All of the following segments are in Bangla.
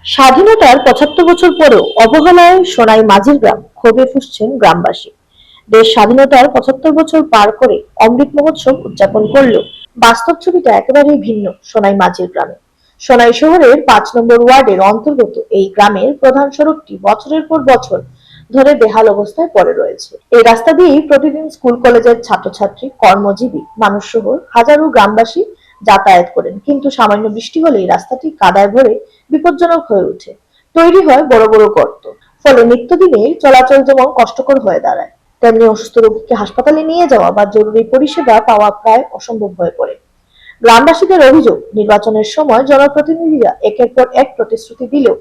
স্বাধীনতার ৭৫ বছর পরেও অবহেলায় সোনাই মাঝির গ্রাম, ক্ষোভে ফুঁসছেন গ্রামবাসী। দেশ স্বাধীনতার ৭৫ বছর পার করে অমৃত মহোৎসব উদযাপন করলেও বাস্তব ছবিটা একেবারেই ভিন্ন সোনাই মাঝির গ্রামে। সোনাই শহরের ৫ নম্বর ওয়ার্ডের অন্তর্গত এই গ্রামের প্রধান সড়কটি বছরের পর বছর ধরে বেহাল অবস্থায় পড়ে রয়েছে। এই রাস্তা দিয়েই প্রতিদিন স্কুল কলেজের ছাত্রছাত্রী, কর্মজীবী মানুষ সহ হাজারো গ্রামবাসী যাতায়াত করেন, কিন্তু সামান্য বৃষ্টি হলেই রাস্তাটি কাদায় ভরে বিপজ্জনক হয়ে ওঠে। তৈরি হয় বড় বড় গর্ত। ফলে নিত্যদিনের চলাচল যেমন কষ্টকর হয়ে দাঁড়ায়, তেমনি অসুস্থ রোগীকে হাসপাতালে নিয়ে যাওয়া বা জরুরি পরিষেবা পাওয়া প্রায় অসম্ভব হয়ে পড়ে। গ্রামবাসীদের অভিযোগ, নির্বাচনের সময় জনপ্রতিনিধিরা একের পর এক প্রতিশ্রুতি দিলেও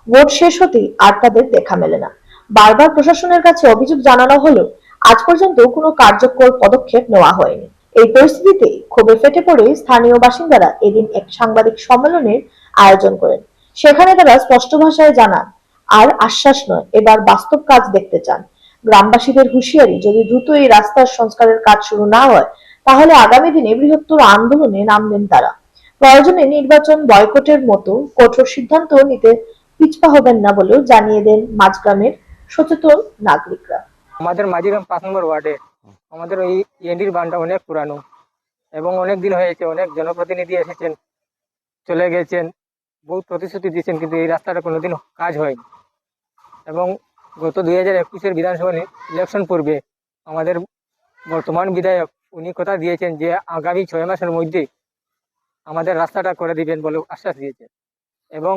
ভোট শেষ হতেই আর তাদের দেখা মেলে না। বারবার প্রশাসনের কাছে অভিযোগ জানানো হলেও আজ পর্যন্ত কোনো কার্যকর পদক্ষেপ নেওয়া হয়নি। এই পরিস্থিতিতে ক্ষোভে ফেটে পড়ে স্থানীয় বাসিন্দারা এদিন এক সাংবাদিক সম্মেলনের আয়োজন করেন। সেখানে তারা স্পষ্ট ভাষায় জানান, আর আশ্বাস নয়, এবার বাস্তব কাজ দেখতে চান। গ্রামবাসীদের হুঁশিয়ারি, যদি দ্রুত এই রাস্তার সংস্কারের কাজ শুরু না হয় তাহলে আগামী দিনে বৃহত্তর আন্দোলনে নামবেন তারা। প্রয়োজনে নির্বাচন বয়কটের মতো কঠোর সিদ্ধান্ত নিতে পিছপা হবেন না বলেও জানিয়ে দেন মাঝগ্রামের সচেতন নাগরিকরা। আমাদের মাঝিগ্রাম ৫ নম্বর ওয়ার্ডে আমাদের ওই ইএনডির বাঁধটা অনেক পুরানো এবং অনেক দিন হয়েছে। অনেক জনপ্রতিনিধি এসেছেন, চলে গেছেন, বহুত প্রতিশ্রুতি দিয়েছেন, কিন্তু এই রাস্তাটা কোনোদিন কাজ হয়নি। এবং গত ২০২১-এর বিধানসভা ইলেকশন পূর্বে আমাদের বর্তমান বিধায়ক উনি কথা দিয়েছেন যে আগামী ৬ মাসের মধ্যে আমাদের রাস্তাটা করে দিবেন বলে আশ্বাস দিয়েছেন। এবং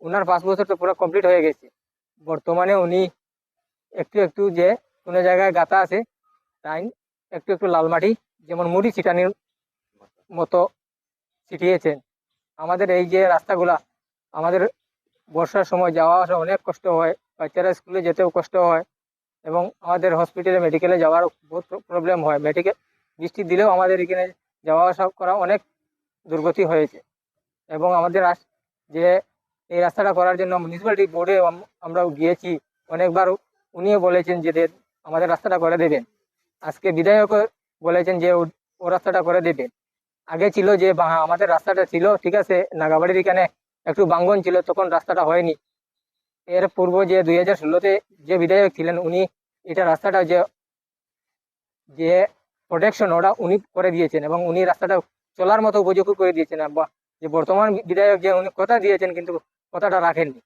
ওনার ৫ বছর তো পুরো কমপ্লিট হয়ে গেছে। বর্তমানে উনি একটু একটু যে কোনো জায়গায় গাঁথা আছে, তাই একটু একটু লাল মাটি যেমন মুড়ি ছিটানির মতো ছিটিয়েছেন। আমাদের এই যে রাস্তাগুলা, আমাদের বর্ষার সময় যাওয়া আসা অনেক কষ্ট হয়, বাচ্চারা স্কুলে যেতেও কষ্ট হয় এবং আমাদের হসপিটালে মেডিকেলে যাওয়ার বহুত প্রবলেম হয়। বৃষ্টি দিলেও আমাদের এখানে যাওয়া আসা করা অনেক দুর্গতি হয়েছে। এবং আমাদের যে এই রাস্তাটা করার জন্য মিউনিসিপ্যালিটি বোর্ডে আমরা গিয়েছি অনেকবার, উনিও বলেছেন যে আমাদের রাস্তাটা করে দেবেন। আজকে বিধায়ক বলেছেন যে ও রাস্তাটা করে দেবে। আগে ছিল যে আমাদের রাস্তাটা ছিল ঠিক আছে, নাগাবাড়ির এখানে একটু ভাঙ্গন ছিল, তখন রাস্তাটা হয়নি। এর পূর্ব যে ২০১৬-তে যে বিধায়ক ছিলেন উনি এটা রাস্তাটা যে যে প্রোটেকশন ওটা উনি করে দিয়েছেন এবং উনি রাস্তাটা চলার মতো উপযোগী করে দিয়েছেন। যে বর্তমান বিধায়ক যে উনি কথা দিয়েছেন কিন্তু কথাটা রাখেননি।